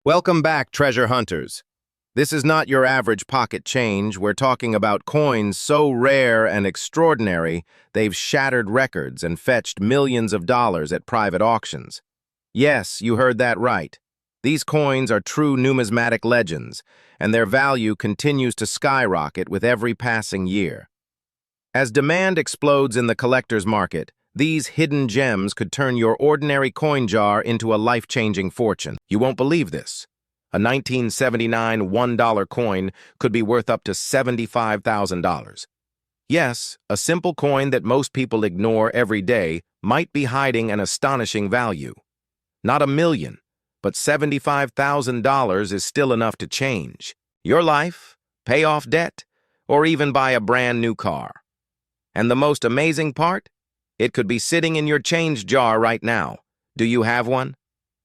Welcome back, treasure hunters. This is not your average pocket change. We're talking about coins so rare and extraordinary, they've shattered records and fetched millions of dollars at private auctions. Yes, you heard that right. These coins are true numismatic legends, and their value continues to skyrocket with every passing year. As demand explodes in the collector's market, these hidden gems could turn your ordinary coin jar into a life-changing fortune. You won't believe this. A 1979 $1 coin could be worth up to $75,000. Yes, a simple coin that most people ignore every day might be hiding an astonishing value. Not a million, but $75,000 is still enough to change your life, pay off debt, or even buy a brand new car. And the most amazing part? It could be sitting in your change jar right now. Do you have one?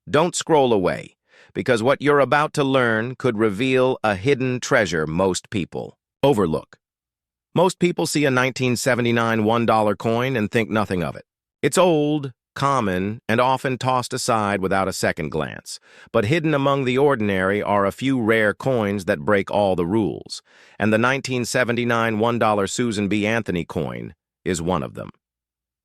Don't scroll away, because what you're about to learn could reveal a hidden treasure most people overlook. Most people see a 1979 $1 coin and think nothing of it. It's old, common, and often tossed aside without a second glance. But hidden among the ordinary are a few rare coins that break all the rules, and the 1979 $1 Susan B. Anthony coin is one of them.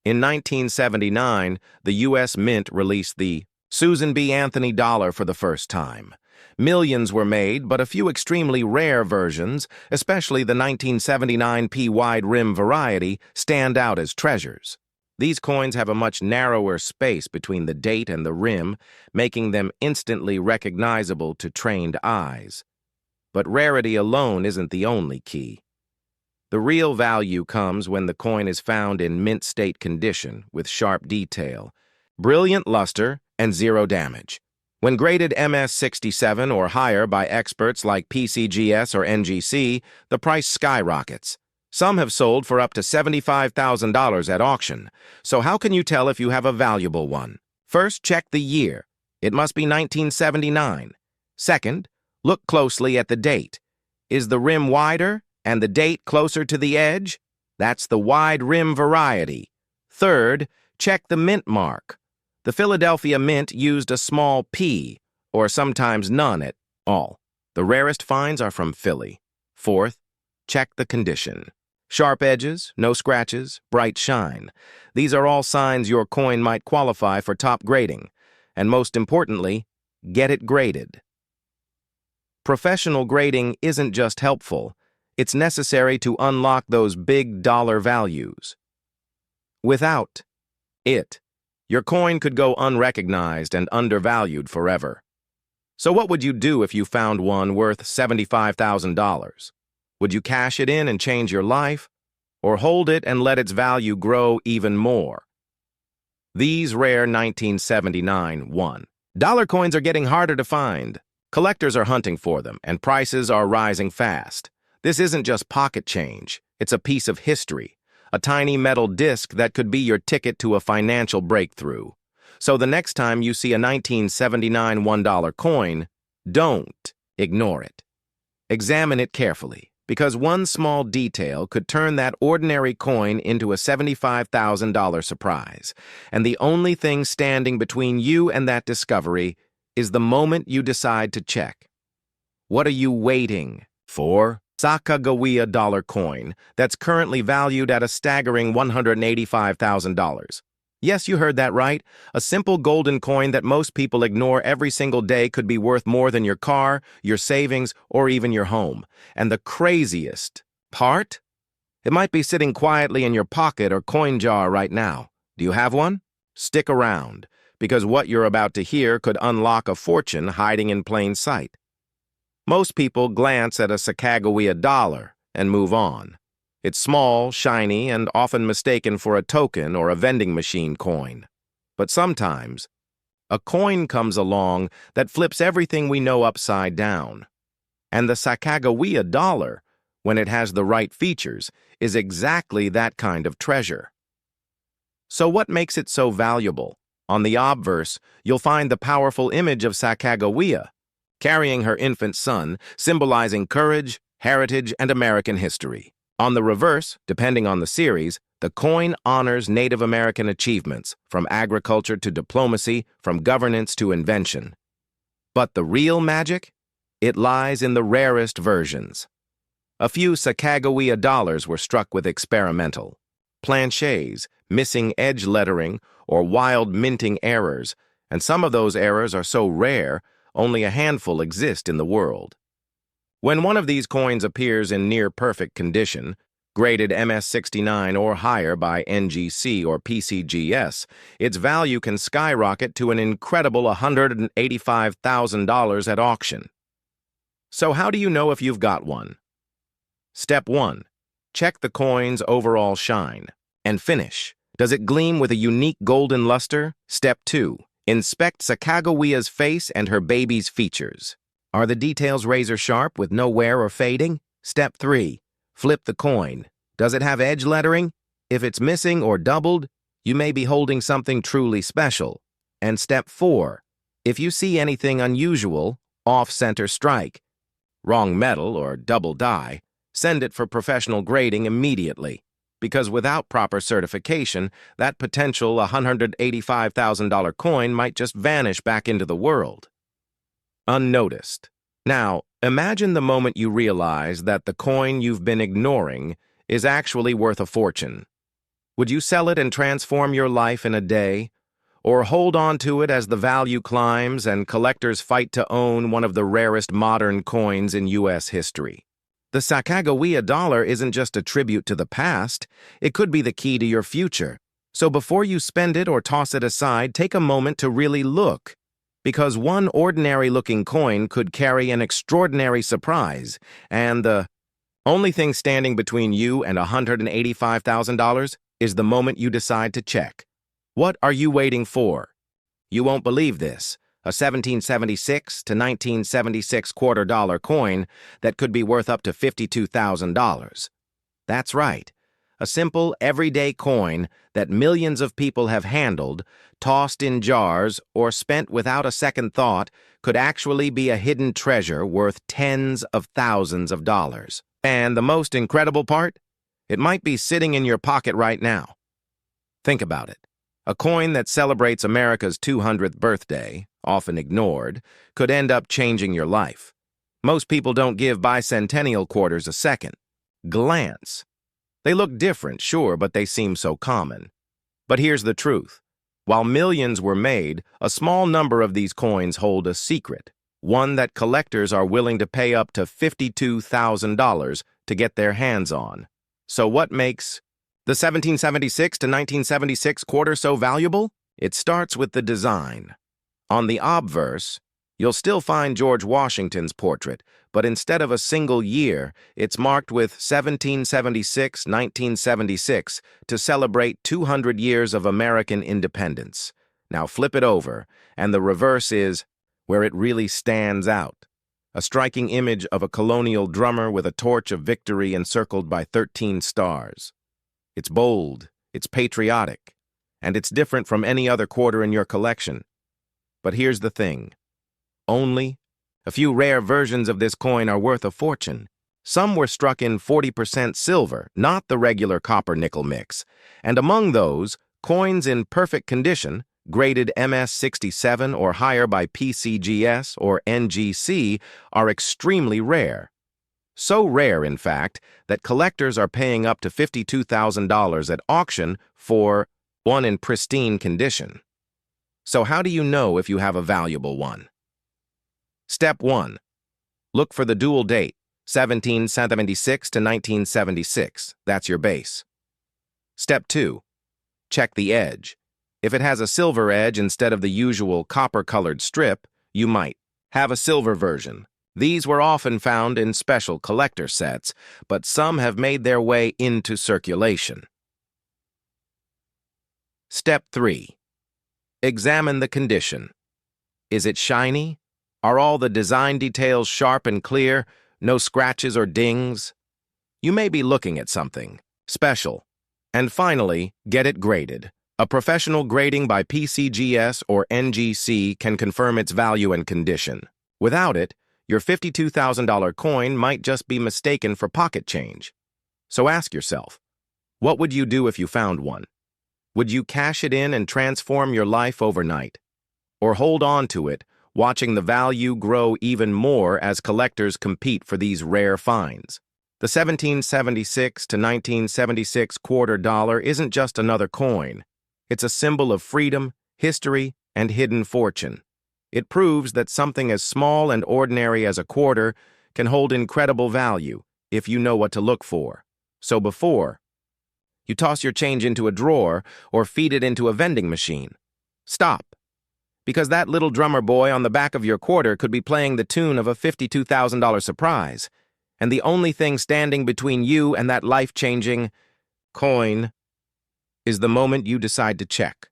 In 1979, the U.S. Mint released the Susan B. Anthony dollar for the first time. Millions were made, but a few extremely rare versions, especially the 1979 P wide rim variety, stand out as treasures. These coins have a much narrower space between the date and the rim, making them instantly recognizable to trained eyes. But rarity alone isn't the only key. The real value comes when the coin is found in mint state condition, with sharp detail, brilliant luster, and zero damage. When graded MS-67 or higher by experts like PCGS or NGC, the price skyrockets. Some have sold for up to $75,000 at auction. So how can you tell if you have a valuable one? First, check the year. It must be 1979. Second, look closely at the date. Is the rim wider and the date closer to the edge? That's the wide rim variety. Third, check the mint mark. The Philadelphia Mint used a small P, or sometimes none at all. The rarest finds are from Philly. Fourth, check the condition. Sharp edges, no scratches, bright shine. These are all signs your coin might qualify for top grading. And most importantly, get it graded. Professional grading isn't just helpful. It's necessary to unlock those big dollar values. Without it, your coin could go unrecognized and undervalued forever. So what would you do if you found one worth $75,000? Would you cash it in and change your life? Or hold it and let its value grow even more? These rare 1979 $1 coins are getting harder to find. Collectors are hunting for them, and prices are rising fast. This isn't just pocket change. It's a piece of history, a tiny metal disc that could be your ticket to a financial breakthrough. So the next time you see a 1979 $1 coin, don't ignore it. Examine it carefully, because one small detail could turn that ordinary coin into a $75,000 surprise. And the only thing standing between you and that discovery is the moment you decide to check. What are you waiting for? Sakagawia dollar coin that's currently valued at a staggering $185,000. Yes, you heard that right. A simple golden coin that most people ignore every single day could be worth more than your car, your savings, or even your home. And the craziest part? It might be sitting quietly in your pocket or coin jar right now. Do you have one? Stick around, because what you're about to hear could unlock a fortune hiding in plain sight. Most people glance at a Sakagawia dollar and move on. It's small, shiny, and often mistaken for a token or a vending machine coin. But sometimes, a coin comes along that flips everything we know upside down. And the Sakagawia dollar, when it has the right features, is exactly that kind of treasure. So what makes it so valuable? On the obverse, you'll find the powerful image of Sakagawea, carrying her infant son, symbolizing courage, heritage, and American history. On the reverse, depending on the series, the coin honors Native American achievements, from agriculture to diplomacy, from governance to invention. But the real magic? It lies in the rarest versions. A few Sakagawia dollars were struck with experimental planchets, missing edge lettering, or wild minting errors, and some of those errors are so rare, only a handful exist in the world. When one of these coins appears in near-perfect condition, graded MS69 or higher by NGC or PCGS, its value can skyrocket to an incredible $185,000 at auction. So how do you know if you've got one? Step 1. Check the coin's overall shine. And finish. Does it gleam with a unique golden luster? Step 2. Inspect Sakagawia's face and her baby's features. Are the details razor sharp with no wear or fading? Step 3. Flip the coin. Does it have edge lettering? If it's missing or doubled, you may be holding something truly special. And step 4. If you see anything unusual, off-center strike, wrong metal or double die, send it for professional grading immediately, because without proper certification, that potential $185,000 coin might just vanish back into the world, unnoticed. Now, imagine the moment you realize that the coin you've been ignoring is actually worth a fortune. Would you sell it and transform your life in a day? Or hold on to it as the value climbs and collectors fight to own one of the rarest modern coins in U.S. history? The Sakagawia dollar isn't just a tribute to the past, it could be the key to your future. So before you spend it or toss it aside, take a moment to really look. Because one ordinary-looking coin could carry an extraordinary surprise, and the only thing standing between you and $185,000 is the moment you decide to check. What are you waiting for? You won't believe this. A 1776 to 1976 quarter-dollar coin that could be worth up to $52,000. That's right. A simple, everyday coin that millions of people have handled, tossed in jars, or spent without a second thought could actually be a hidden treasure worth tens of thousands of dollars. And the most incredible part? It might be sitting in your pocket right now. Think about it. A coin that celebrates America's 200th birthday, often ignored, could end up changing your life. Most people don't give Bicentennial quarters a second glance. They look different, sure, but they seem so common. But here's the truth. While millions were made, a small number of these coins hold a secret, one that collectors are willing to pay up to $52,000 to get their hands on. So what makes the 1776 to 1976 quarter so valuable? It starts with the design. On the obverse, you'll still find George Washington's portrait, but instead of a single year, it's marked with 1776-1976 to celebrate 200 years of American independence. Now flip it over, and the reverse is where it really stands out. A striking image of a colonial drummer with a torch of victory encircled by 13 stars. It's bold, it's patriotic, and it's different from any other quarter in your collection. But here's the thing. Only a few rare versions of this coin are worth a fortune. Some were struck in 40% silver, not the regular copper-nickel mix. And among those, coins in perfect condition, graded MS67 or higher by PCGS or NGC, are extremely rare. So rare, in fact, that collectors are paying up to $52,000 at auction for one in pristine condition. So how do you know if you have a valuable one? Step 1. Look for the dual date, 1776 to 1976. That's your base. Step 2. Check the edge. If it has a silver edge instead of the usual copper-colored strip, you might have a silver version. These were often found in special collector sets, but some have made their way into circulation. Step 3. Examine the condition. Is it shiny? Are all the design details sharp and clear? No scratches or dings? You may be looking at something special. And finally, get it graded. A professional grading by PCGS or NGC can confirm its value and condition. Without it, your $52,000 coin might just be mistaken for pocket change. So ask yourself, what would you do if you found one? Would you cash it in and transform your life overnight? Or hold on to it, watching the value grow even more as collectors compete for these rare finds. The 1776 to 1976 quarter dollar isn't just another coin. It's a symbol of freedom, history, and hidden fortune. It proves that something as small and ordinary as a quarter can hold incredible value if you know what to look for. So before you toss your change into a drawer or feed it into a vending machine, stop. Because that little drummer boy on the back of your quarter could be playing the tune of a $52,000 surprise, and the only thing standing between you and that life-changing coin is the moment you decide to check.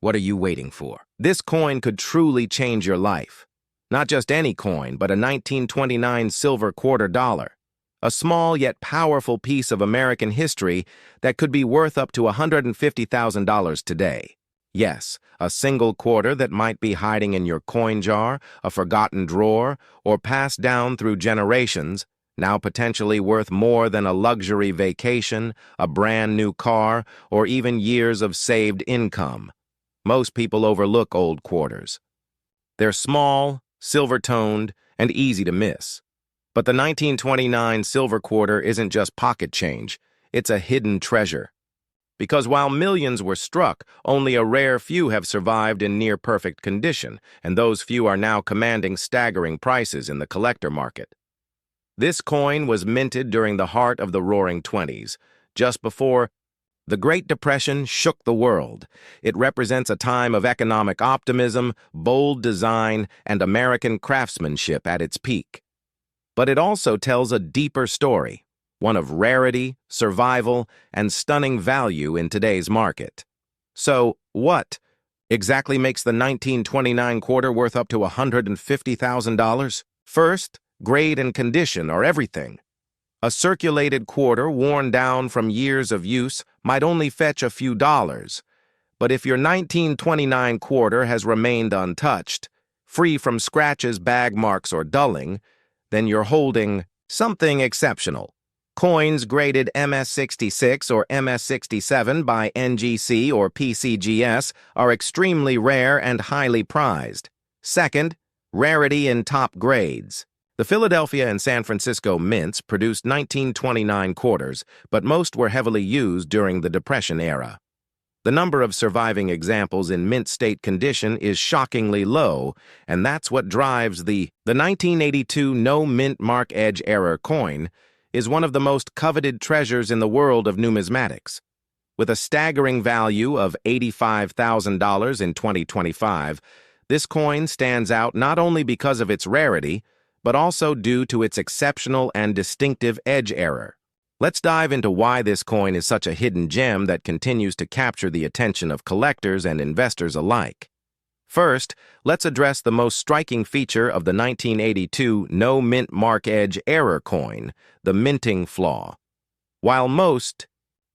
What are you waiting for? This coin could truly change your life. Not just any coin, but a 1929 silver quarter dollar. A small yet powerful piece of American history that could be worth up to $150,000 today. Yes, a single quarter that might be hiding in your coin jar, a forgotten drawer, or passed down through generations, now potentially worth more than a luxury vacation, a brand new car, or even years of saved income. Most people overlook old quarters. They're small, silver-toned, and easy to miss. But the 1929 silver quarter isn't just pocket change, it's a hidden treasure. Because while millions were struck, only a rare few have survived in near-perfect condition, and those few are now commanding staggering prices in the collector market. This coin was minted during the heart of the Roaring Twenties, just before the Great Depression shook the world. It represents a time of economic optimism, bold design, and American craftsmanship at its peak. But it also tells a deeper story, one of rarity, survival, and stunning value in today's market. So, what exactly makes the 1929 quarter worth up to $150,000? First, grade and condition are everything. A circulated quarter worn down from years of use might only fetch a few dollars, but if your 1929 quarter has remained untouched, free from scratches, bag marks, or dulling, then you're holding something exceptional. Coins graded MS66 or MS67 by NGC or PCGS are extremely rare and highly prized. Second, rarity in top grades. The Philadelphia and San Francisco mints produced 1929 quarters, but most were heavily used during the Depression era. The number of surviving examples in mint state condition is shockingly low, and that's what drives the 1982 no mint mark edge error coin is one of the most coveted treasures in the world of numismatics. With a staggering value of $85,000 in 2025, this coin stands out not only because of its rarity, but also due to its exceptional and distinctive edge error. Let's dive into why this coin is such a hidden gem that continues to capture the attention of collectors and investors alike. First, let's address the most striking feature of the 1982 no mint mark edge error coin, the minting flaw. While most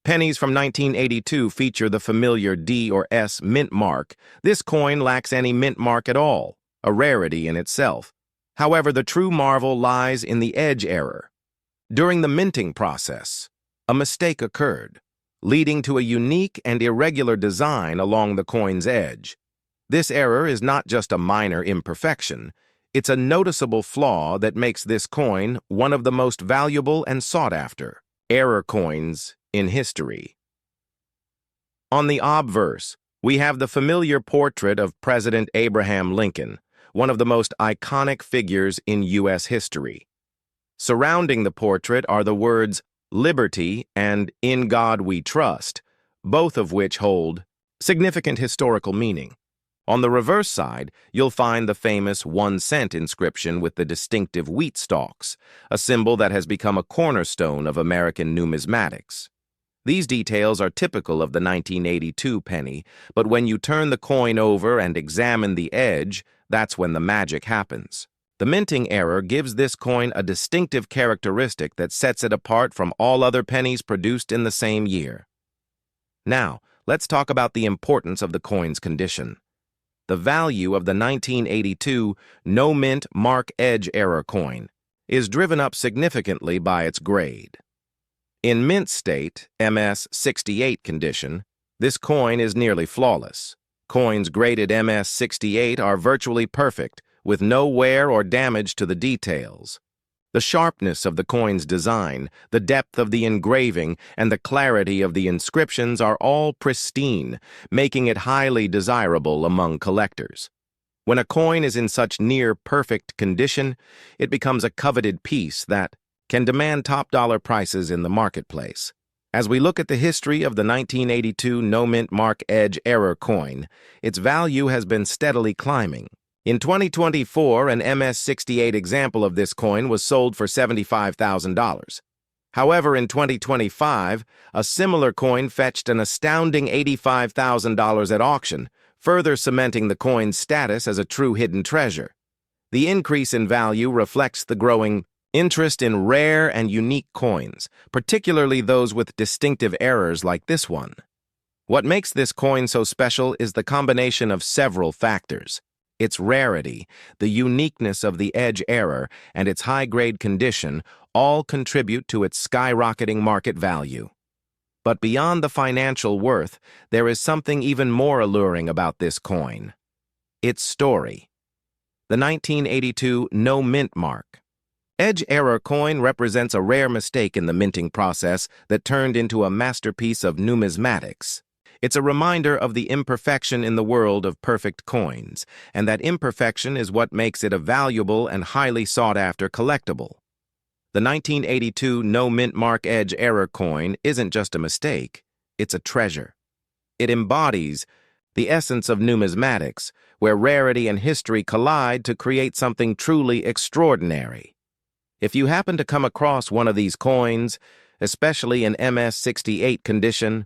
pennies from 1982 feature the familiar D or S mint mark, this coin lacks any mint mark at all, a rarity in itself. However, the true marvel lies in the edge error. During the minting process, a mistake occurred, leading to a unique and irregular design along the coin's edge. This error is not just a minor imperfection, it's a noticeable flaw that makes this coin one of the most valuable and sought-after error coins in history. On the obverse, we have the familiar portrait of President Abraham Lincoln, one of the most iconic figures in U.S. history. Surrounding the portrait are the words "Liberty" and "In God We Trust," both of which hold significant historical meaning. On the reverse side, you'll find the famous 1 cent inscription with the distinctive wheat stalks, a symbol that has become a cornerstone of American numismatics. These details are typical of the 1982 penny, but when you turn the coin over and examine the edge, that's when the magic happens. The minting error gives this coin a distinctive characteristic that sets it apart from all other pennies produced in the same year. Now, let's talk about the importance of the coin's condition. The value of the 1982 no mint mark edge error coin is driven up significantly by its grade. In mint state, MS 68 condition, this coin is nearly flawless. Coins graded MS-68 are virtually perfect, with no wear or damage to the details. The sharpness of the coin's design, the depth of the engraving, and the clarity of the inscriptions are all pristine, making it highly desirable among collectors. When a coin is in such near-perfect condition, it becomes a coveted piece that can demand top-dollar prices in the marketplace. As we look at the history of the 1982 no-mint mark edge error coin, its value has been steadily climbing. In 2024, an MS-68 example of this coin was sold for $75,000. However, in 2025, a similar coin fetched an astounding $85,000 at auction, further cementing the coin's status as a true hidden treasure. The increase in value reflects the growing interest in rare and unique coins, particularly those with distinctive errors like this one. What makes this coin so special is the combination of several factors. Its rarity, the uniqueness of the edge error, and its high-grade condition all contribute to its skyrocketing market value. But beyond the financial worth, there is something even more alluring about this coin. Its story. The 1982 no mint mark edge error coin represents a rare mistake in the minting process that turned into a masterpiece of numismatics. It's a reminder of the imperfection in the world of perfect coins, and that imperfection is what makes it a valuable and highly sought-after collectible. The 1982 no mint mark edge error coin isn't just a mistake, it's a treasure. It embodies the essence of numismatics, where rarity and history collide to create something truly extraordinary. If you happen to come across one of these coins, especially in MS-68 condition,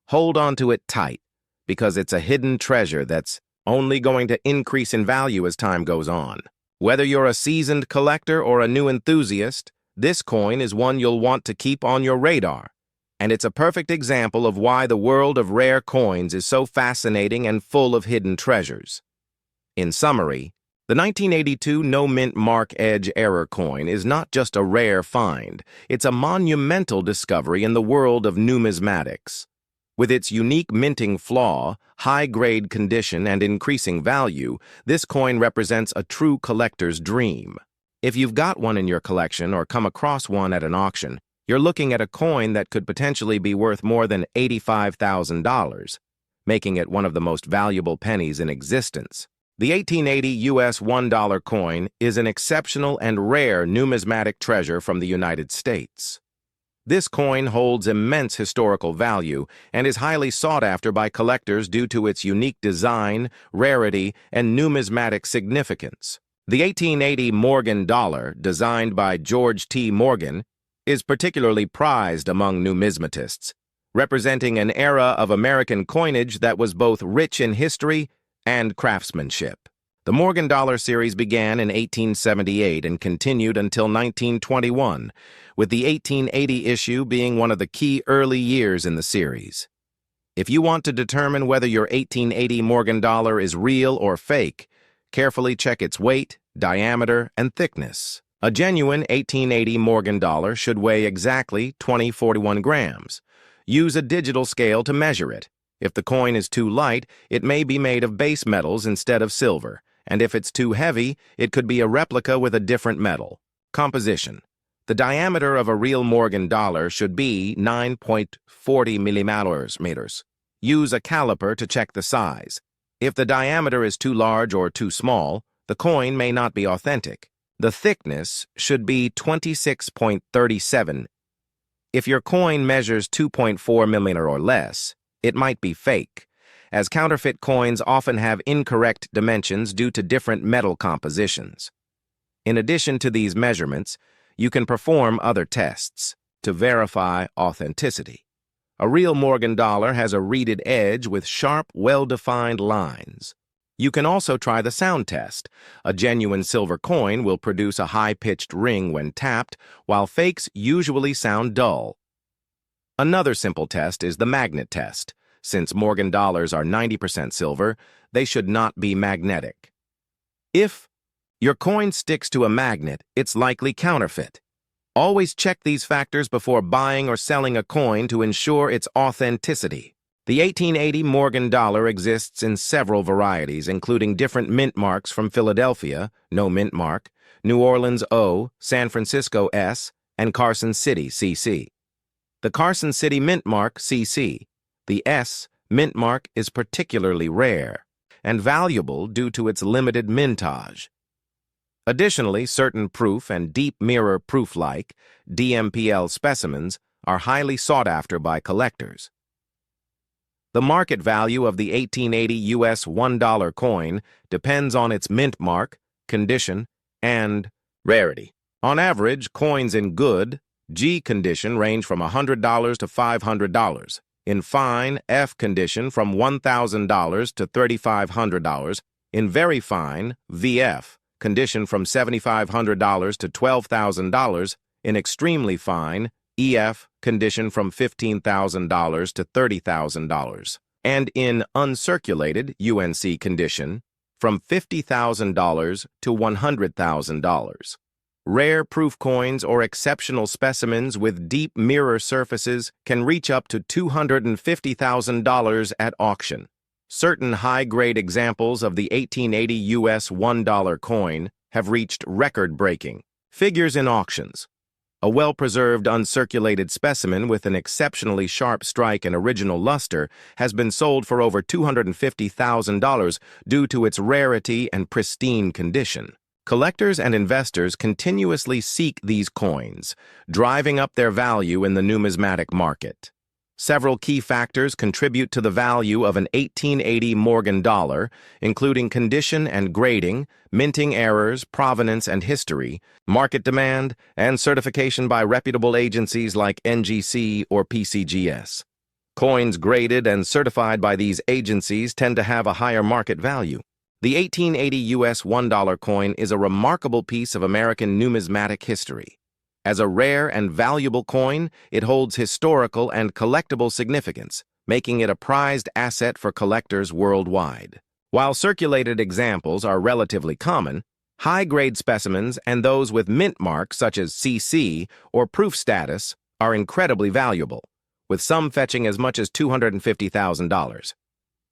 hold on to it tight, because it's a hidden treasure that's only going to increase in value as time goes on. Whether you're a seasoned collector or a new enthusiast, this coin is one you'll want to keep on your radar. And it's a perfect example of why the world of rare coins is so fascinating and full of hidden treasures. In summary, the 1982 no mint mark edge error coin is not just a rare find, it's a monumental discovery in the world of numismatics. With its unique minting flaw, high-grade condition, and increasing value, this coin represents a true collector's dream. If you've got one in your collection or come across one at an auction, you're looking at a coin that could potentially be worth more than $85,000, making it one of the most valuable pennies in existence. The 1880 US $1 coin is an exceptional and rare numismatic treasure from the United States. This coin holds immense historical value and is highly sought after by collectors due to its unique design, rarity, and numismatic significance. The 1880 Morgan dollar, designed by George T. Morgan, is particularly prized among numismatists, representing an era of American coinage that was both rich in history and craftsmanship. The Morgan dollar series began in 1878 and continued until 1921, with the 1880 issue being one of the key early years in the series. If you want to determine whether your 1880 Morgan dollar is real or fake, carefully check its weight, diameter, and thickness. A genuine 1880 Morgan dollar should weigh exactly 2041 grams. Use a digital scale to measure it. If the coin is too light, it may be made of base metals instead of silver, and if it's too heavy, it could be a replica with a different metal. Composition. The diameter of a real Morgan dollar should be 9.40 millimeters. Use a caliper to check the size. If the diameter is too large or too small, the coin may not be authentic. The thickness should be 26.37. If your coin measures 2.4 millimeter or less, it might be fake, as counterfeit coins often have incorrect dimensions due to different metal compositions. In addition to these measurements, you can perform other tests to verify authenticity. A real Morgan dollar has a reeded edge with sharp, well-defined lines. You can also try the sound test. A genuine silver coin will produce a high-pitched ring when tapped, while fakes usually sound dull. Another simple test is the magnet test. Since Morgan dollars are 90% silver, they should not be magnetic. If your coin sticks to a magnet, it's likely counterfeit. Always check these factors before buying or selling a coin to ensure its authenticity. The 1880 Morgan dollar exists in several varieties, including different mint marks from Philadelphia, no mint mark, New Orleans O, San Francisco S, and Carson City CC. The Carson City mint mark CC, the S mint mark, is particularly rare and valuable due to its limited mintage. Additionally, certain proof and deep mirror proof-like DMPL specimens are highly sought after by collectors. The market value of the 1880 U.S. $1 coin depends on its mint mark, condition, and rarity. On average, coins in good, G condition range from $100 to $500. In fine, F condition from $1,000 to $3,500. In very fine, VF condition from $7,500 to $12,000. In extremely fine, EF condition from $15,000 to $30,000. And in uncirculated UNC condition from $50,000 to $100,000. Rare proof coins or exceptional specimens with deep mirror surfaces can reach up to $250,000 at auction. Certain high-grade examples of the 1880 U.S. $1 coin have reached record-breaking figures in auctions. A well-preserved uncirculated specimen with an exceptionally sharp strike and original luster has been sold for over $250,000 due to its rarity and pristine condition. Collectors and investors continuously seek these coins, driving up their value in the numismatic market. Several key factors contribute to the value of an 1880 Morgan dollar, including condition and grading, minting errors, provenance and history, market demand, and certification by reputable agencies like NGC or PCGS. Coins graded and certified by these agencies tend to have a higher market value. The 1880 U.S. $1 coin is a remarkable piece of American numismatic history. As a rare and valuable coin, it holds historical and collectible significance, making it a prized asset for collectors worldwide. While circulated examples are relatively common, high-grade specimens and those with mint marks such as CC or proof status are incredibly valuable, with some fetching as much as $250,000.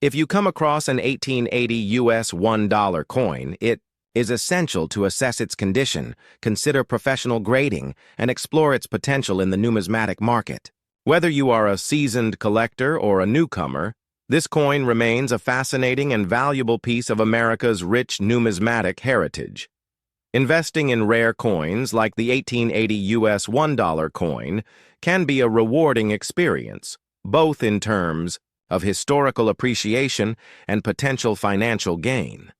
If you come across an 1880 U.S. $1 coin, it is essential to assess its condition, consider professional grading, and explore its potential in the numismatic market. Whether you are a seasoned collector or a newcomer, this coin remains a fascinating and valuable piece of America's rich numismatic heritage. Investing in rare coins like the 1880 U.S. $1 coin can be a rewarding experience, both in terms of historical appreciation and potential financial gain.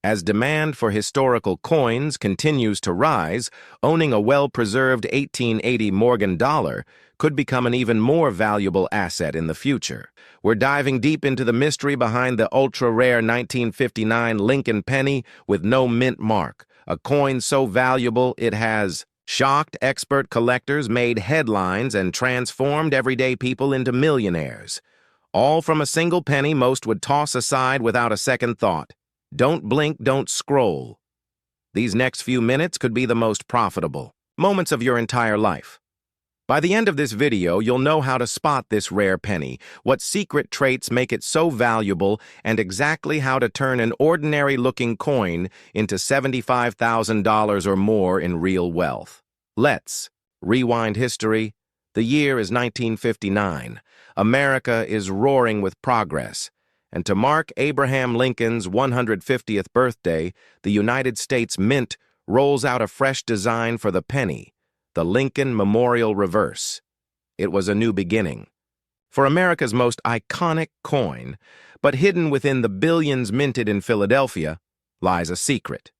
As demand for historical coins continues to rise, owning a well-preserved 1880 Morgan dollar could become an even more valuable asset in the future. We're diving deep into the mystery behind the ultra-rare 1959 Lincoln penny with no mint mark, a coin so valuable it has shocked expert collectors, made headlines, and transformed everyday people into millionaires. All from a single penny most would toss aside without a second thought. Don't blink, don't scroll. These next few minutes could be the most profitable moments of your entire life. By the end of this video, you'll know how to spot this rare penny, what secret traits make it so valuable, and exactly how to turn an ordinary-looking coin into $75,000 or more in real wealth. Let's rewind history. The year is 1959. America is roaring with progress. And to mark Abraham Lincoln's 150th birthday, the United States Mint rolls out a fresh design for the penny, the Lincoln Memorial Reverse. It was a new beginning. For America's most iconic coin, but hidden within the billions minted in Philadelphia, lies a secret.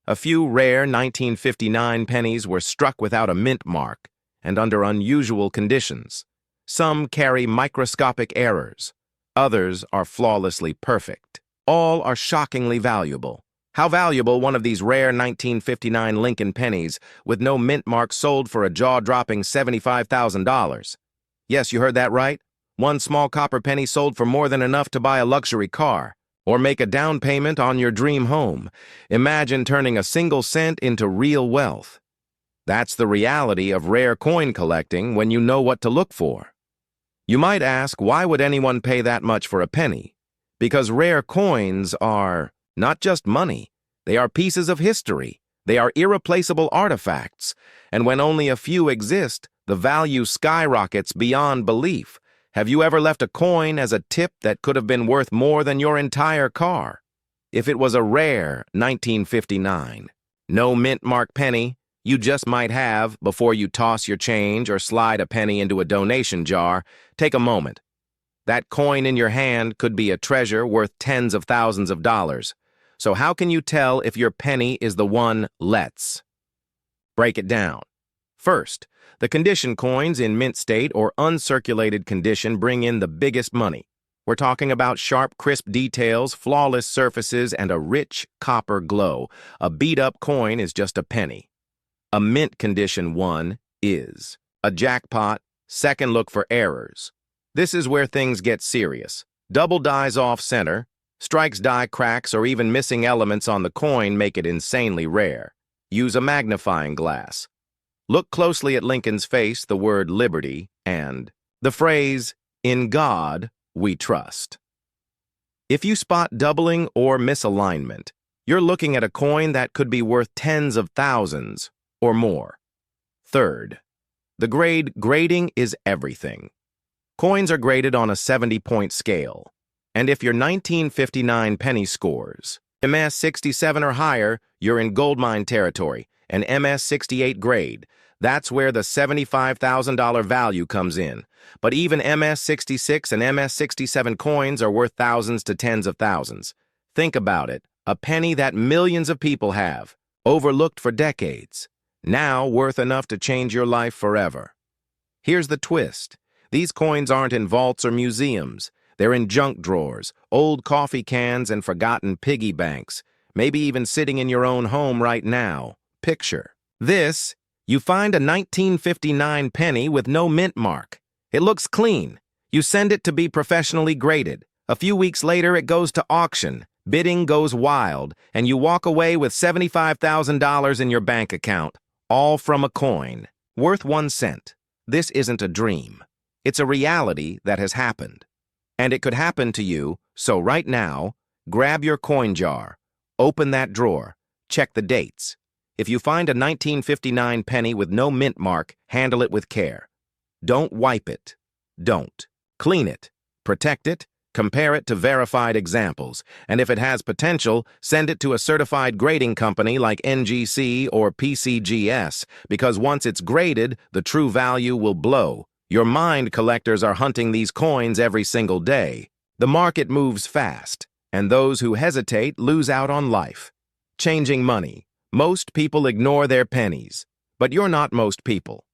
A few rare 1959 pennies were struck without a mint mark and under unusual conditions. Some carry microscopic errors. Others are flawlessly perfect. All are shockingly valuable. How valuable one of these rare 1959 Lincoln pennies with no mint mark sold for a jaw-dropping $75,000. Yes, you heard that right. One small copper penny sold for more than enough to buy a luxury car or make a down payment on your dream home. Imagine turning a single cent into real wealth. That's the reality of rare coin collecting when you know what to look for. You might ask, why would anyone pay that much for a penny? Because rare coins are not just money. They are pieces of history. They are irreplaceable artifacts. And when only a few exist, the value skyrockets beyond belief. Have you ever left a coin as a tip that could have been worth more than your entire car? If it was a rare 1959, no mint mark penny, you just might have, before you toss your change or slide a penny into a donation jar, take a moment. That coin in your hand could be a treasure worth tens of thousands of dollars. So how can you tell if your penny is the one? Let's break it down. First, the condition coins in mint state or uncirculated condition bring in the biggest money. We're talking about sharp, crisp details, flawless surfaces, and a rich copper glow. A beat-up coin is just a penny. A mint condition one is a jackpot, second look for errors. This is where things get serious. Double dies off center, strikes, die cracks, or even missing elements on the coin make it insanely rare. Use a magnifying glass. Look closely at Lincoln's face, the word liberty, and the phrase, "In God we trust." If you spot doubling or misalignment, you're looking at a coin that could be worth tens of thousands or more. Third, the grading is everything. Coins are graded on a 70-point scale, and if your 1959 penny scores MS 67 or higher, you're in goldmine territory, an MS 68 grade. That's where the $75,000 value comes in. But even MS 66 and MS 67 coins are worth thousands to tens of thousands. Think about it, a penny that millions of people have, overlooked for decades, now worth enough to change your life forever. Here's the twist. These coins aren't in vaults or museums. They're in junk drawers, old coffee cans, and forgotten piggy banks, maybe even sitting in your own home right now. Picture this. You find a 1959 penny with no mint mark. It looks clean. You send it to be professionally graded. A few weeks later, it goes to auction. Bidding goes wild, and you walk away with $75,000 in your bank account, all from a coin, worth 1 cent. This isn't a dream. It's a reality that has happened. And it could happen to you, so right now, grab your coin jar, open that drawer, check the dates. If you find a 1959 penny with no mint mark, handle it with care. Don't wipe it. Don't. Clean it. Protect it. Compare it to verified examples. And if it has potential, send it to a certified grading company like NGC or PCGS, because once it's graded, the true value will blow. Your mind collectors are hunting these coins every single day. The market moves fast, and those who hesitate lose out on life. Changing money. Most people ignore their pennies, but you're not most people.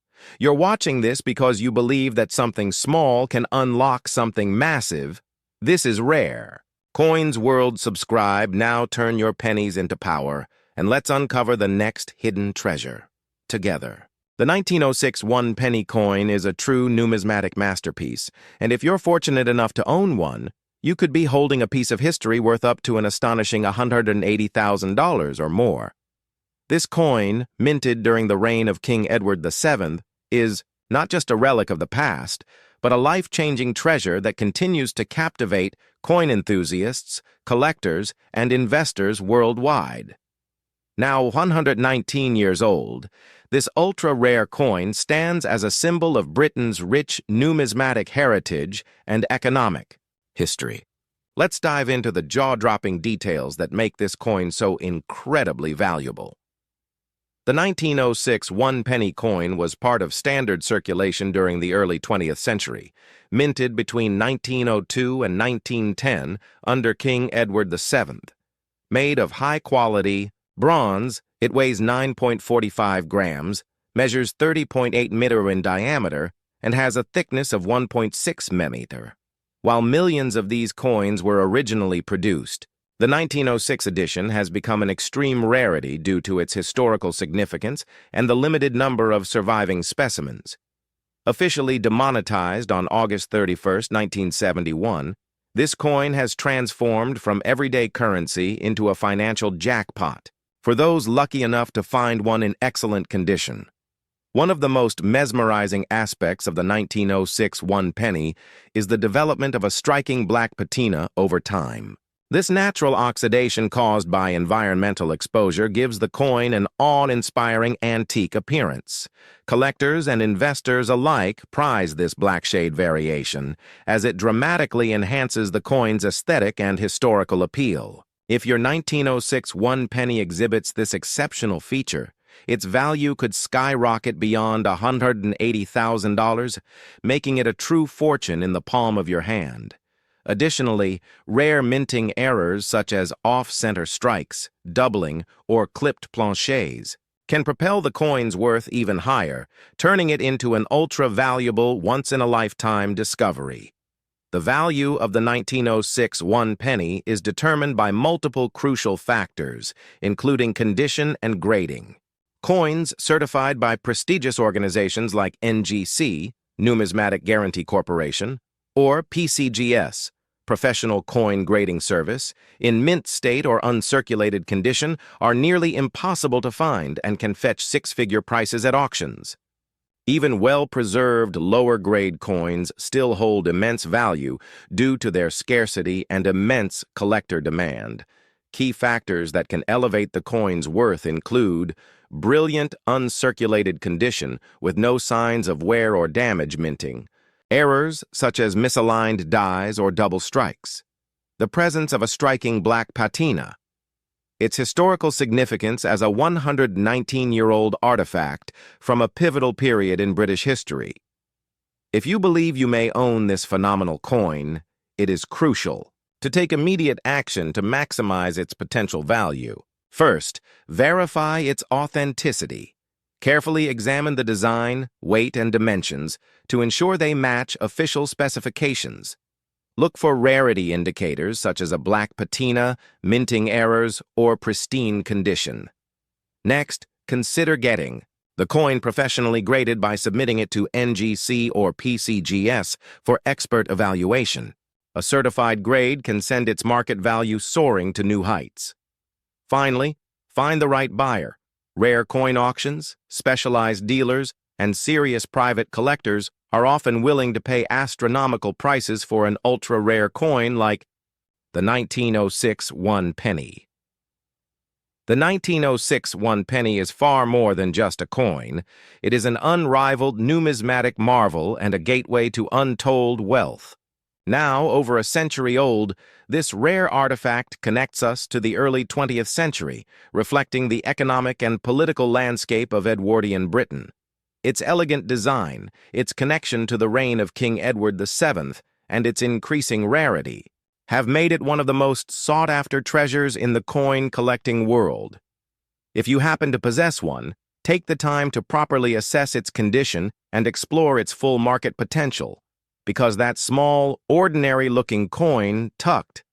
You're watching this because you believe that something small can unlock something massive. This is rare. Coins World subscribe, now turn your pennies into power, and let's uncover the next hidden treasure together. The 1906 one-penny coin is a true numismatic masterpiece, and if you're fortunate enough to own one, you could be holding a piece of history worth up to an astonishing $180,000 or more. This coin, minted during the reign of King Edward VII, is not just a relic of the past, but a life-changing treasure that continues to captivate coin enthusiasts, collectors, and investors worldwide. Now 119 years old, this ultra-rare coin stands as a symbol of Britain's rich numismatic heritage and economic history. Let's dive into the jaw-dropping details that make this coin so incredibly valuable. The 1906 one-penny coin was part of standard circulation during the early 20th century, minted between 1902 and 1910 under King Edward VII. Made of high-quality bronze, it weighs 9.45 grams, measures 30.8 mm in diameter, and has a thickness of 1.6 mm. While millions of these coins were originally produced, the 1906 edition has become an extreme rarity due to its historical significance and the limited number of surviving specimens. Officially demonetized on August 31, 1971, this coin has transformed from everyday currency into a financial jackpot for those lucky enough to find one in excellent condition. One of the most mesmerizing aspects of the 1906 one penny is the development of a striking black patina over time. This natural oxidation caused by environmental exposure gives the coin an awe-inspiring antique appearance. Collectors and investors alike prize this black shade variation, as it dramatically enhances the coin's aesthetic and historical appeal. If your 1906 one penny exhibits this exceptional feature, its value could skyrocket beyond $180,000, making it a true fortune in the palm of your hand. Additionally, rare minting errors such as off-center strikes, doubling, or clipped planchets can propel the coin's worth even higher, turning it into an ultra-valuable, once-in-a-lifetime discovery. The value of the 1906 one penny is determined by multiple crucial factors, including condition and grading. Coins certified by prestigious organizations like NGC, Numismatic Guarantee Corporation, or PCGS, Professional Coin Grading Service, in mint state or uncirculated condition are nearly impossible to find and can fetch six-figure prices at auctions. Even well-preserved, lower-grade coins still hold immense value due to their scarcity and immense collector demand. Key factors that can elevate the coin's worth include brilliant, uncirculated condition with no signs of wear or damage minting, errors such as misaligned dies or double strikes, the presence of a striking black patina, its historical significance as a 119-year-old artifact from a pivotal period in British history. If you believe you may own this phenomenal coin, it is crucial to take immediate action to maximize its potential value. First, verify its authenticity. Carefully examine the design, weight, and dimensions to ensure they match official specifications. Look for rarity indicators such as a black patina, minting errors, or pristine condition. Next, consider getting the coin professionally graded by submitting it to NGC or PCGS for expert evaluation. A certified grade can send its market value soaring to new heights. Finally, find the right buyer. Rare coin auctions, specialized dealers, and serious private collectors are often willing to pay astronomical prices for an ultra-rare coin like the 1906 one penny. The 1906 one penny is far more than just a coin. It is an unrivaled numismatic marvel and a gateway to untold wealth. Now, over a century old, this rare artifact connects us to the early 20th century, reflecting the economic and political landscape of Edwardian Britain. Its elegant design, its connection to the reign of King Edward VII, and its increasing rarity have made it one of the most sought-after treasures in the coin-collecting world. If you happen to possess one, take the time to properly assess its condition and explore its full market potential, because that small, ordinary-looking coin tucked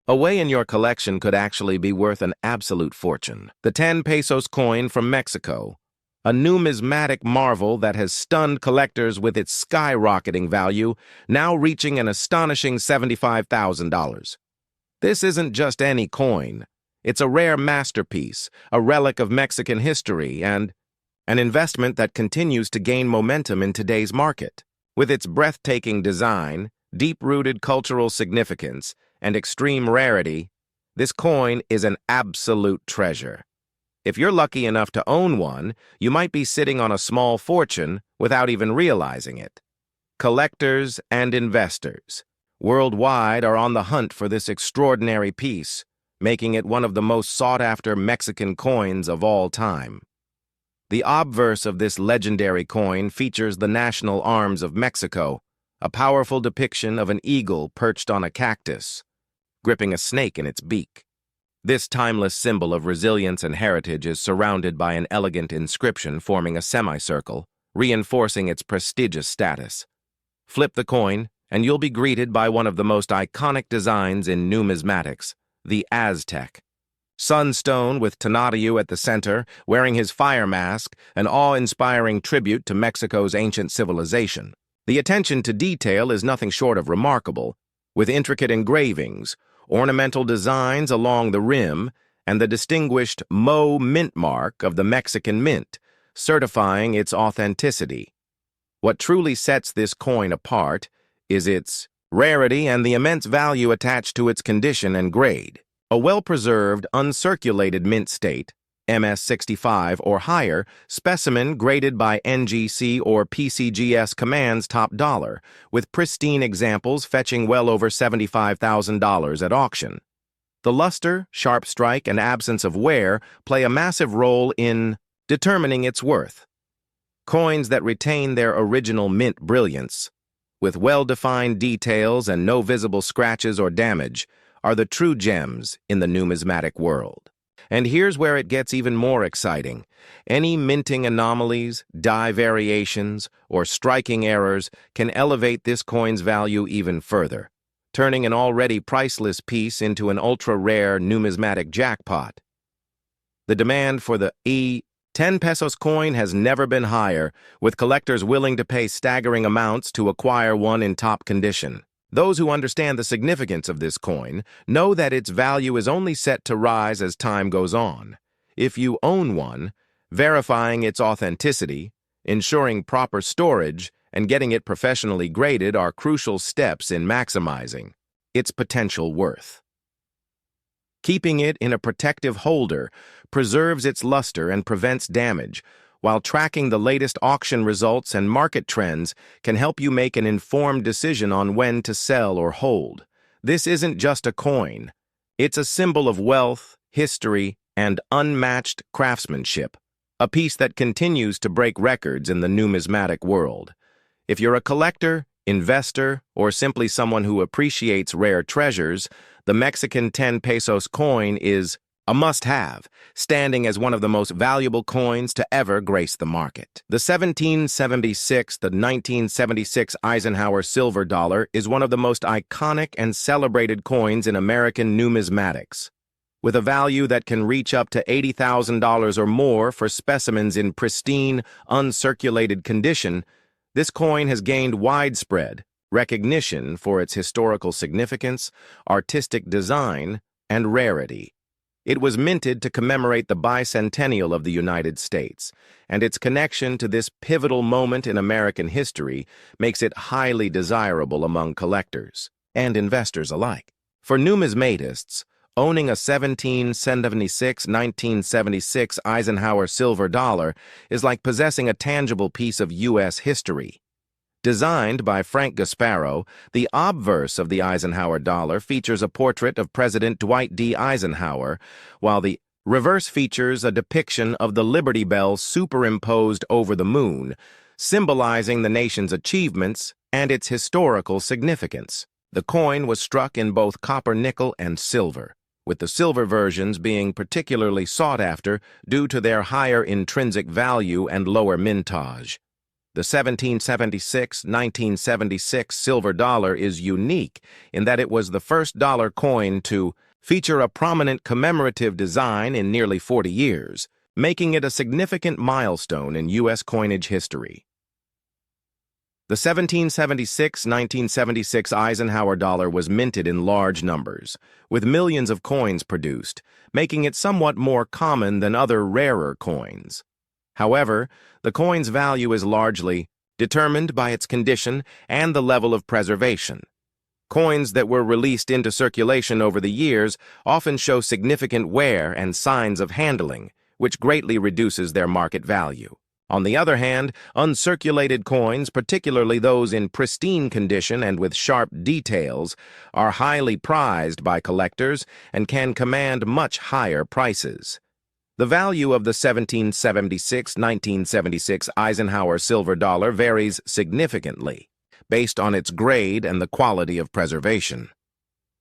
away in your collection could actually be worth an absolute fortune. The 10 pesos coin from Mexico, a numismatic marvel that has stunned collectors with its skyrocketing value, now reaching an astonishing $75,000. This isn't just any coin. It's a rare masterpiece, a relic of Mexican history, and an investment that continues to gain momentum in today's market. With its breathtaking design, deep-rooted cultural significance, and extreme rarity, this coin is an absolute treasure. If you're lucky enough to own one, you might be sitting on a small fortune without even realizing it. Collectors and investors worldwide are on the hunt for this extraordinary piece, making it one of the most sought-after Mexican coins of all time. The obverse of this legendary coin features the national arms of Mexico, a powerful depiction of an eagle perched on a cactus, gripping a snake in its beak. This timeless symbol of resilience and heritage is surrounded by an elegant inscription forming a semicircle, reinforcing its prestigious status. Flip the coin, and you'll be greeted by one of the most iconic designs in numismatics, the Aztec. Sunstone with Tonatiuh at the center, wearing his fire mask, an awe-inspiring tribute to Mexico's ancient civilization. The attention to detail is nothing short of remarkable, with intricate engravings, ornamental designs along the rim, and the distinguished Mo mint mark of the Mexican mint, certifying its authenticity. What truly sets this coin apart is its rarity and the immense value attached to its condition and grade. A well-preserved, uncirculated mint state, MS-65 or higher, specimen graded by NGC or PCGS commands top dollar, with pristine examples fetching well over $75,000 at auction. The luster, sharp strike, and absence of wear play a massive role in determining its worth. Coins that retain their original mint brilliance, with well-defined details and no visible scratches or damage, are the true gems in the numismatic world. And here's where it gets even more exciting. Any minting anomalies, die variations, or striking errors can elevate this coin's value even further, turning an already priceless piece into an ultra-rare numismatic jackpot. The demand for the 10 pesos coin has never been higher, with collectors willing to pay staggering amounts to acquire one in top condition. Those who understand the significance of this coin know that its value is only set to rise as time goes on. If you own one, verifying its authenticity, ensuring proper storage, and getting it professionally graded are crucial steps in maximizing its potential worth. Keeping it in a protective holder preserves its luster and prevents damage, while tracking the latest auction results and market trends can help you make an informed decision on when to sell or hold. This isn't just a coin. It's a symbol of wealth, history, and unmatched craftsmanship, a piece that continues to break records in the numismatic world. If you're a collector, investor, or simply someone who appreciates rare treasures, the Mexican 10 pesos coin is a must-have, standing as one of the most valuable coins to ever grace the market. The 1976 Eisenhower silver dollar is one of the most iconic and celebrated coins in American numismatics. With a value that can reach up to $80,000 or more for specimens in pristine, uncirculated condition, this coin has gained widespread recognition for its historical significance, artistic design, and rarity. It was minted to commemorate the Bicentennial of the United States, and its connection to this pivotal moment in American history makes it highly desirable among collectors and investors alike. For numismatists, owning a 1976 Eisenhower silver dollar is like possessing a tangible piece of U.S. history. Designed by Frank Gasparo, the obverse of the Eisenhower dollar features a portrait of President Dwight D. Eisenhower, while the reverse features a depiction of the Liberty Bell superimposed over the moon, symbolizing the nation's achievements and its historical significance. The coin was struck in both copper, nickel, and silver, with the silver versions being particularly sought after due to their higher intrinsic value and lower mintage. The 1976 silver dollar is unique in that it was the first dollar coin to feature a prominent commemorative design in nearly 40 years, making it a significant milestone in U.S. coinage history. The 1976 Eisenhower dollar was minted in large numbers, with millions of coins produced, making it somewhat more common than other rarer coins. However, the coin's value is largely determined by its condition and the level of preservation. Coins that were released into circulation over the years often show significant wear and signs of handling, which greatly reduces their market value. On the other hand, uncirculated coins, particularly those in pristine condition and with sharp details, are highly prized by collectors and can command much higher prices. The value of the 1976 Eisenhower silver dollar varies significantly, based on its grade and the quality of preservation.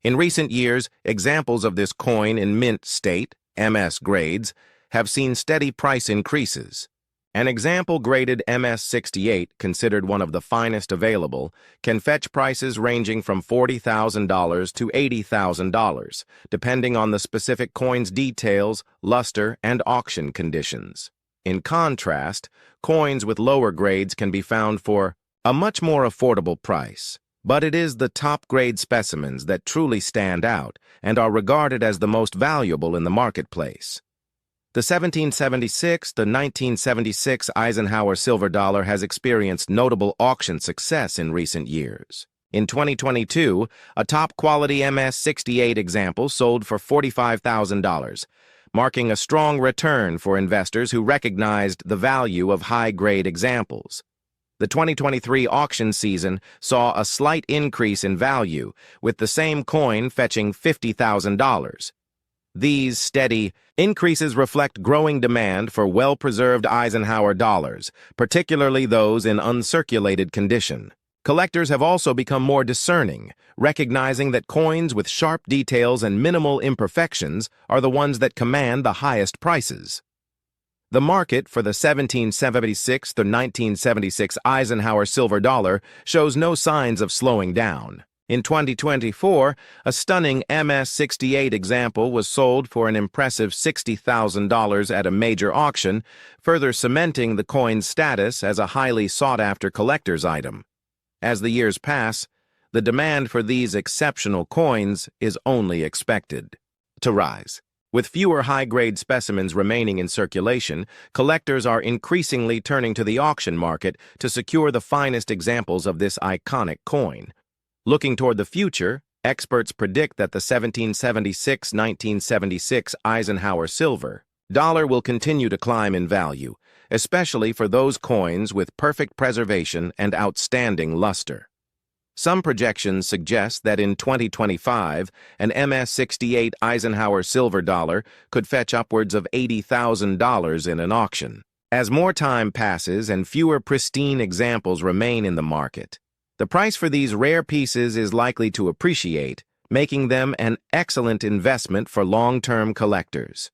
In recent years, examples of this coin in mint state, MS grades, have seen steady price increases. An example graded MS-68, considered one of the finest available, can fetch prices ranging from $40,000 to $80,000, depending on the specific coin's details, luster, and auction conditions. In contrast, coins with lower grades can be found for a much more affordable price. But it is the top-grade specimens that truly stand out and are regarded as the most valuable in the marketplace. The 1776 to 1976 Eisenhower silver dollar has experienced notable auction success in recent years. In 2022, a top-quality MS-68 example sold for $45,000, marking a strong return for investors who recognized the value of high-grade examples. The 2023 auction season saw a slight increase in value, with the same coin fetching $50,000. These steady increases reflect growing demand for well-preserved Eisenhower dollars, particularly those in uncirculated condition. Collectors have also become more discerning, recognizing that coins with sharp details and minimal imperfections are the ones that command the highest prices. The market for the 1776 to 1976 Eisenhower silver dollar shows no signs of slowing down. In 2024, a stunning MS-68 example was sold for an impressive $60,000 at a major auction, further cementing the coin's status as a highly sought-after collector's item. As the years pass, the demand for these exceptional coins is only expected to rise. With fewer high-grade specimens remaining in circulation, collectors are increasingly turning to the auction market to secure the finest examples of this iconic coin. Looking toward the future, experts predict that the 1776-1976 Eisenhower silver dollar will continue to climb in value, especially for those coins with perfect preservation and outstanding luster. Some projections suggest that in 2025, an MS-68 Eisenhower silver dollar could fetch upwards of $80,000 in an auction. As more time passes and fewer pristine examples remain in the market, the price for these rare pieces is likely to appreciate, making them an excellent investment for long-term collectors.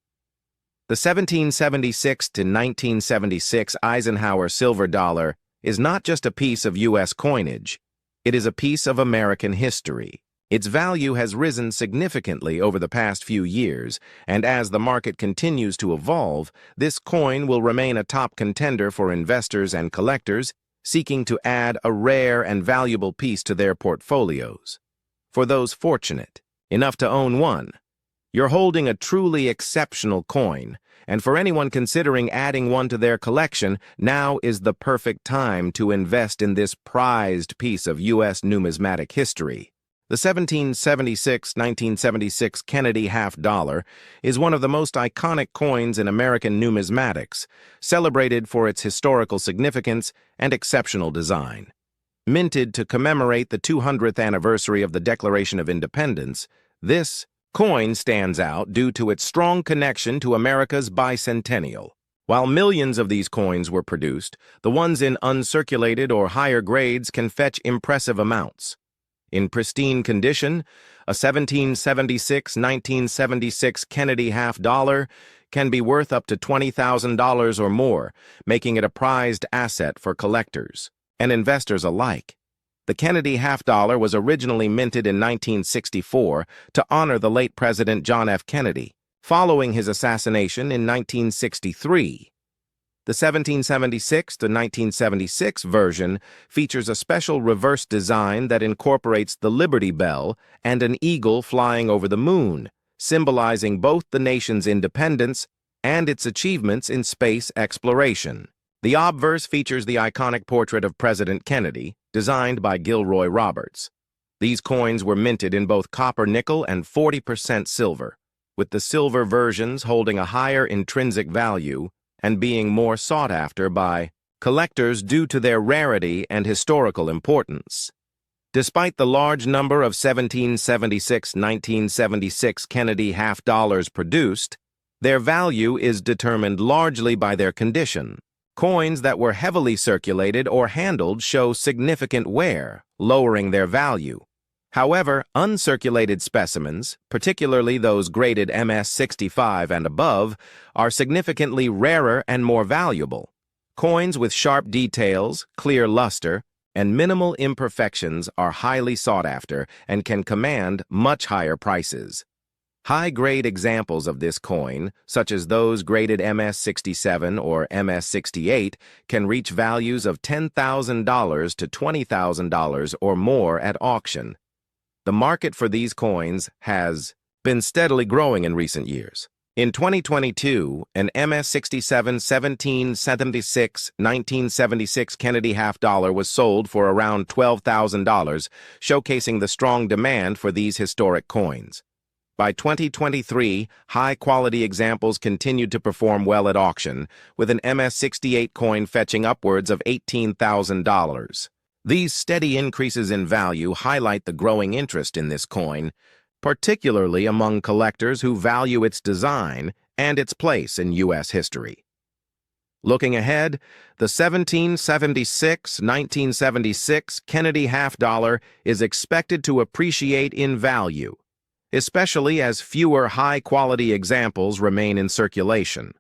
The 1776 to 1976 Eisenhower silver dollar is not just a piece of U.S. coinage. It is a piece of American history. Its value has risen significantly over the past few years, and as the market continues to evolve, this coin will remain a top contender for investors and collectors seeking to add a rare and valuable piece to their portfolios. For those fortunate enough to own one, you're holding a truly exceptional coin, and for anyone considering adding one to their collection, now is the perfect time to invest in this prized piece of U.S. numismatic history. The 1776-1976 Kennedy half-dollar is one of the most iconic coins in American numismatics, celebrated for its historical significance and exceptional design. Minted to commemorate the 200th anniversary of the Declaration of Independence, this coin stands out due to its strong connection to America's Bicentennial. While millions of these coins were produced, the ones in uncirculated or higher grades can fetch impressive amounts. In pristine condition, a 1776-1976 Kennedy half-dollar can be worth up to $20,000 or more, making it a prized asset for collectors and investors alike. The Kennedy half-dollar was originally minted in 1964 to honor the late President John F. Kennedy, following his assassination in 1963. The 1776 to 1976 version features a special reverse design that incorporates the Liberty Bell and an eagle flying over the moon, symbolizing both the nation's independence and its achievements in space exploration. The obverse features the iconic portrait of President Kennedy, designed by Gilroy Roberts. These coins were minted in both copper nickel and 40% silver, with the silver versions holding a higher intrinsic value and being more sought after by collectors due to their rarity and historical importance. Despite the large number of 1776-1976 Kennedy half-dollars produced, their value is determined largely by their condition. Coins that were heavily circulated or handled show significant wear, lowering their value. However, uncirculated specimens, particularly those graded MS-65 and above, are significantly rarer and more valuable. Coins with sharp details, clear luster, and minimal imperfections are highly sought after and can command much higher prices. High-grade examples of this coin, such as those graded MS-67 or MS-68, can reach values of $10,000 to $20,000 or more at auction. The market for these coins has been steadily growing in recent years. In 2022, an MS-67 1776 1976 Kennedy half-dollar was sold for around $12,000, showcasing the strong demand for these historic coins. By 2023, high-quality examples continued to perform well at auction, with an MS-68 coin fetching upwards of $18,000. These steady increases in value highlight the growing interest in this coin, particularly among collectors who value its design and its place in U.S. history. Looking ahead, the 1976 Kennedy half-dollar is expected to appreciate in value, especially as fewer high-quality examples remain in circulation.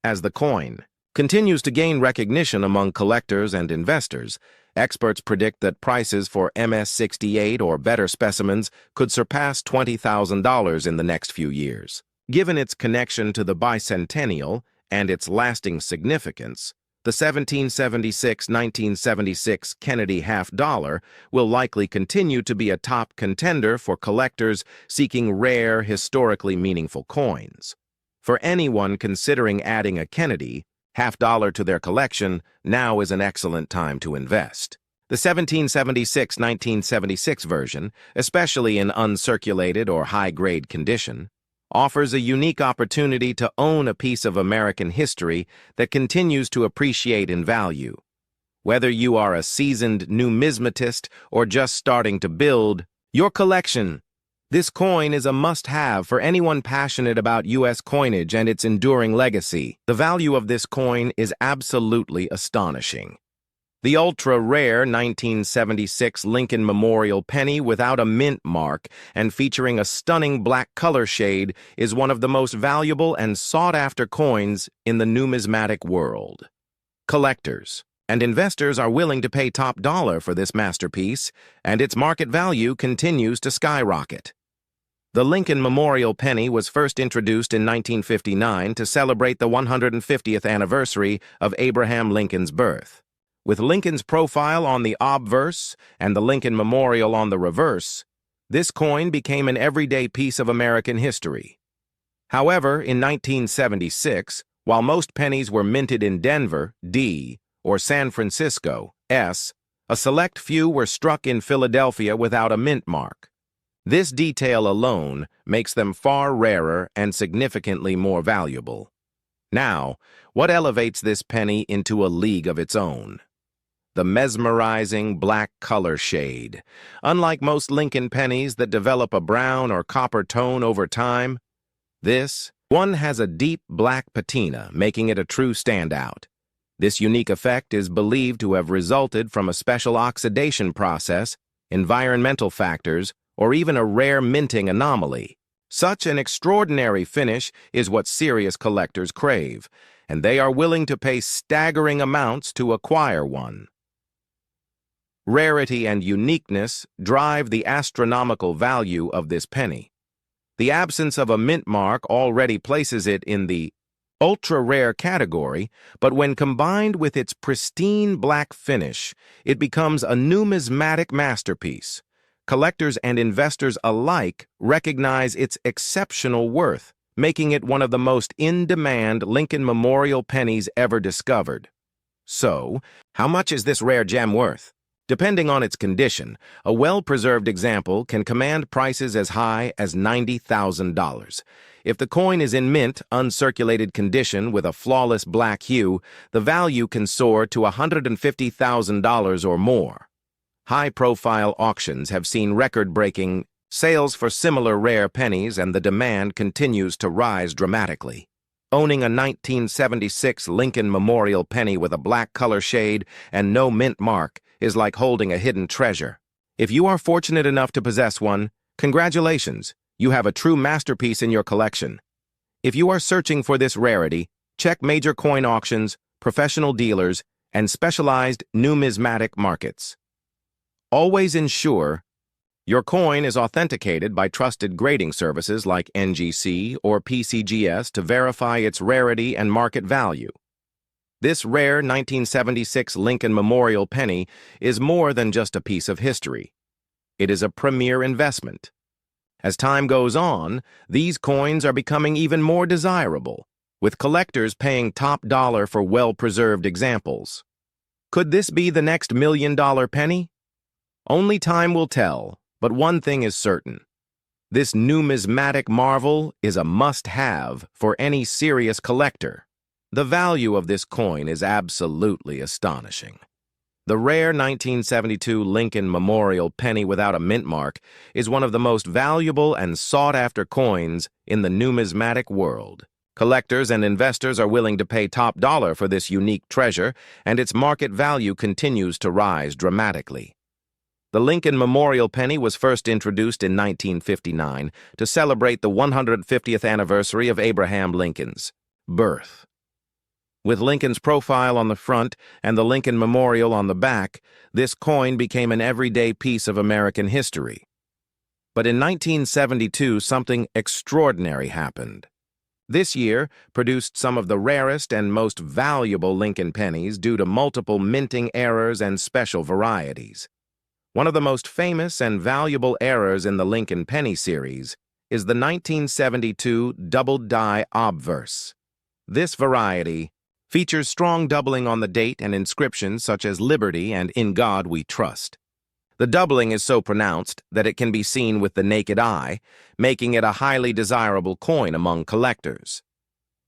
As the coin continues to gain recognition among collectors and investors, experts predict that prices for MS-68 or better specimens could surpass $20,000 in the next few years. Given its connection to the Bicentennial and its lasting significance, the 1976 Kennedy half-dollar will likely continue to be a top contender for collectors seeking rare, historically meaningful coins. For anyone considering adding a Kennedy half-dollar to their collection, now is an excellent time to invest. The 1976 version, especially in uncirculated or high-grade condition, offers a unique opportunity to own a piece of American history that continues to appreciate in value. Whether you are a seasoned numismatist or just starting to build your collection, this coin is a must-have for anyone passionate about U.S. coinage and its enduring legacy. The value of this coin is absolutely astonishing. The ultra-rare 1976 Lincoln Memorial penny without a mint mark and featuring a stunning black color shade is one of the most valuable and sought-after coins in the numismatic world. Collectors and investors are willing to pay top dollar for this masterpiece, and its market value continues to skyrocket. The Lincoln Memorial penny was first introduced in 1959 to celebrate the 150th anniversary of Abraham Lincoln's birth. With Lincoln's profile on the obverse and the Lincoln Memorial on the reverse, this coin became an everyday piece of American history. However, in 1976, while most pennies were minted in Denver, D, or San Francisco, S, a select few were struck in Philadelphia without a mint mark. This detail alone makes them far rarer and significantly more valuable. Now, what elevates this penny into a league of its own? The mesmerizing black color shade. Unlike most Lincoln pennies that develop a brown or copper tone over time, this one has a deep black patina, making it a true standout. This unique effect is believed to have resulted from a special oxidation process, environmental factors, or even a rare minting anomaly. Such an extraordinary finish is what serious collectors crave, and they are willing to pay staggering amounts to acquire one. Rarity and uniqueness drive the astronomical value of this penny. The absence of a mint mark already places it in the ultra-rare category, but when combined with its pristine black finish, it becomes a numismatic masterpiece. Collectors and investors alike recognize its exceptional worth, making it one of the most in-demand Lincoln Memorial pennies ever discovered. So, how much is this rare gem worth? Depending on its condition, a well-preserved example can command prices as high as $90,000. If the coin is in mint, uncirculated condition with a flawless black hue, the value can soar to $150,000 or more. High-profile auctions have seen record-breaking sales for similar rare pennies, and the demand continues to rise dramatically. Owning a 1976 Lincoln Memorial penny with a black color shade and no mint mark is like holding a hidden treasure. If you are fortunate enough to possess one, congratulations, you have a true masterpiece in your collection. If you are searching for this rarity, check major coin auctions, professional dealers, and specialized numismatic markets. Always ensure your coin is authenticated by trusted grading services like NGC or PCGS to verify its rarity and market value. This rare 1976 Lincoln Memorial penny is more than just a piece of history. It is a premier investment. As time goes on, these coins are becoming even more desirable, with collectors paying top dollar for well-preserved examples. Could this be the next $1,000,000 penny? Only time will tell, but one thing is certain. This numismatic marvel is a must-have for any serious collector. The value of this coin is absolutely astonishing. The rare 1972 Lincoln Memorial penny without a mint mark is one of the most valuable and sought-after coins in the numismatic world. Collectors and investors are willing to pay top dollar for this unique treasure, and its market value continues to rise dramatically. The Lincoln Memorial penny was first introduced in 1959 to celebrate the 150th anniversary of Abraham Lincoln's birth. With Lincoln's profile on the front and the Lincoln Memorial on the back, this coin became an everyday piece of American history. But in 1972, something extraordinary happened. This year produced some of the rarest and most valuable Lincoln pennies due to multiple minting errors and special varieties. One of the most famous and valuable errors in the Lincoln penny series is the 1972 doubled die obverse. This variety features strong doubling on the date and inscriptions such as Liberty and In God We Trust. The doubling is so pronounced that it can be seen with the naked eye, making it a highly desirable coin among collectors.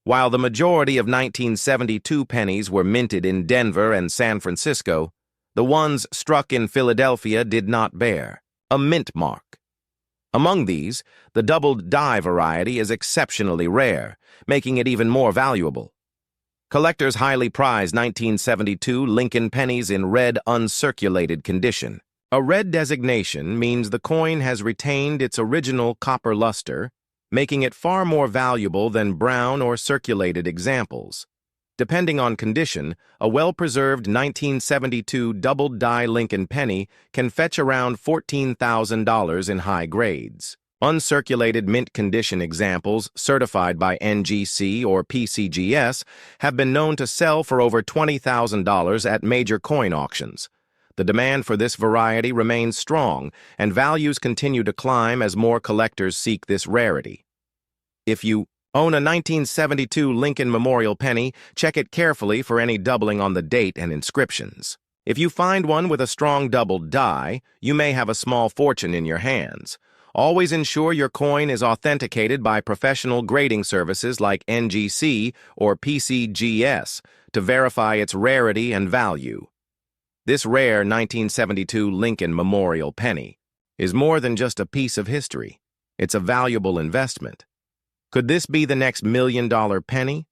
While the majority of 1972 pennies were minted in Denver and San Francisco, the ones struck in Philadelphia did not bear a mint mark. Among these, the doubled die variety is exceptionally rare, making it even more valuable. Collectors highly prize 1972 Lincoln pennies in red uncirculated condition. A red designation means the coin has retained its original copper luster, making it far more valuable than brown or circulated examples. Depending on condition, a well-preserved 1972 doubled die Lincoln penny can fetch around $14,000 in high grades. Uncirculated mint condition examples certified by NGC or PCGS have been known to sell for over $20,000 at major coin auctions. The demand for this variety remains strong, and values continue to climb as more collectors seek this rarity. If you own a 1972 Lincoln Memorial penny, check it carefully for any doubling on the date and inscriptions. If you find one with a strong doubled die, you may have a small fortune in your hands. Always ensure your coin is authenticated by professional grading services like NGC or PCGS to verify its rarity and value. This rare 1972 Lincoln Memorial penny is more than just a piece of history. It's a valuable investment. Could this be the next $1,000,000 penny?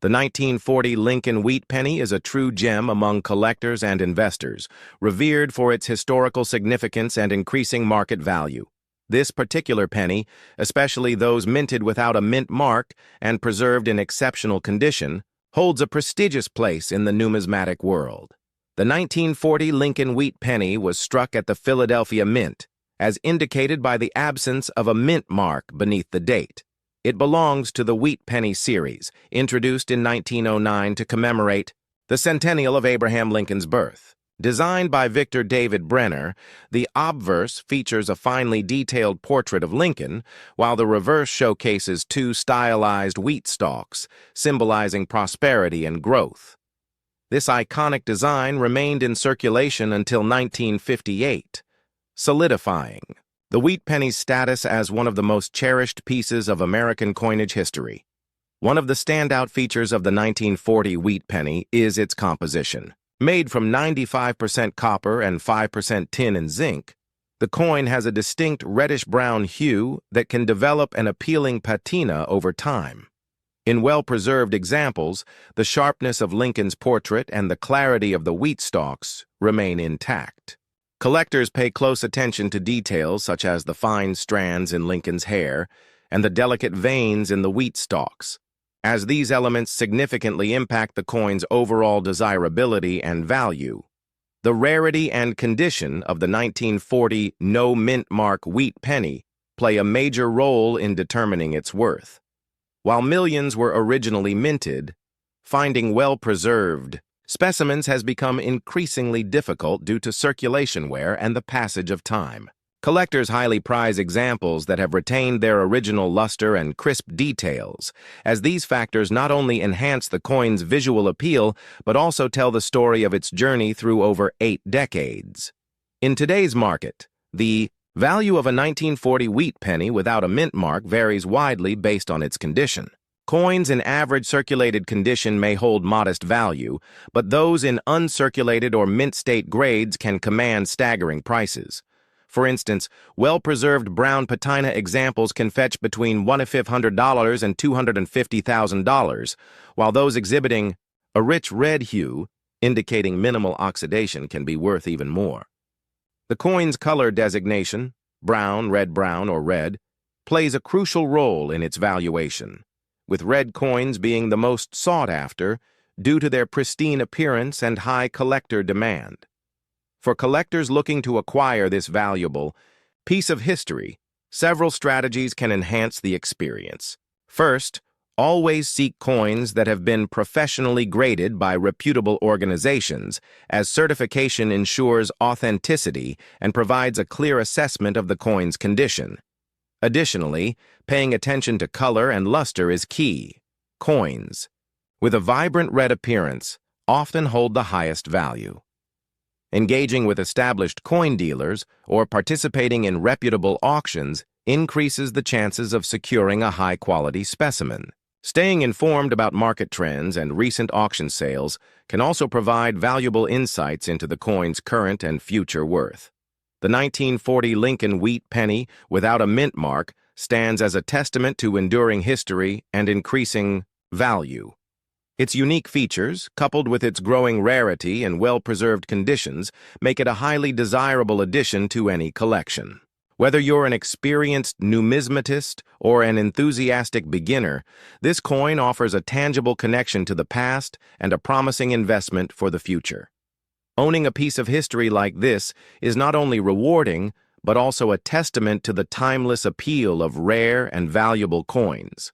The 1940 Lincoln wheat penny is a true gem among collectors and investors, revered for its historical significance and increasing market value. This particular penny, especially those minted without a mint mark and preserved in exceptional condition, holds a prestigious place in the numismatic world. The 1940 Lincoln wheat penny was struck at the Philadelphia Mint, as indicated by the absence of a mint mark beneath the date. It belongs to the wheat penny series, introduced in 1909 to commemorate the centennial of Abraham Lincoln's birth. Designed by Victor David Brenner, the obverse features a finely detailed portrait of Lincoln, while the reverse showcases two stylized wheat stalks, symbolizing prosperity and growth. This iconic design remained in circulation until 1958, solidifying the wheat penny's status as one of the most cherished pieces of American coinage history. One of the standout features of the 1940 wheat penny is its composition. Made from 95% copper and 5% tin and zinc, the coin has a distinct reddish-brown hue that can develop an appealing patina over time. In well-preserved examples, the sharpness of Lincoln's portrait and the clarity of the wheat stalks remain intact. Collectors pay close attention to details such as the fine strands in Lincoln's hair and the delicate veins in the wheat stalks, as these elements significantly impact the coin's overall desirability and value. The rarity and condition of the 1940 no mint mark wheat penny play a major role in determining its worth. While millions were originally minted, finding well-preserved specimens has become increasingly difficult due to circulation wear and the passage of time. Collectors highly prize examples that have retained their original luster and crisp details, as these factors not only enhance the coin's visual appeal, but also tell the story of its journey through over 8 decades. In today's market, the value of a 1940 wheat penny without a mint mark varies widely based on its condition. Coins in average circulated condition may hold modest value, but those in uncirculated or mint-state grades can command staggering prices. For instance, well-preserved brown patina examples can fetch between $1,500 and $250,000, while those exhibiting a rich red hue, indicating minimal oxidation, can be worth even more. The coin's color designation, brown, red-brown, or red, plays a crucial role in its valuation, with red coins being the most sought after due to their pristine appearance and high collector demand. For collectors looking to acquire this valuable piece of history, several strategies can enhance the experience. First, always seek coins that have been professionally graded by reputable organizations, as certification ensures authenticity and provides a clear assessment of the coin's condition. Additionally, paying attention to color and luster is key. Coins with a vibrant red appearance often hold the highest value. Engaging with established coin dealers or participating in reputable auctions increases the chances of securing a high-quality specimen. Staying informed about market trends and recent auction sales can also provide valuable insights into the coin's current and future worth. The 1940 Lincoln wheat penny without a mint mark stands as a testament to enduring history and increasing value. Its unique features, coupled with its growing rarity and well-preserved conditions, make it a highly desirable addition to any collection. Whether you're an experienced numismatist or an enthusiastic beginner, this coin offers a tangible connection to the past and a promising investment for the future. Owning a piece of history like this is not only rewarding, but also a testament to the timeless appeal of rare and valuable coins.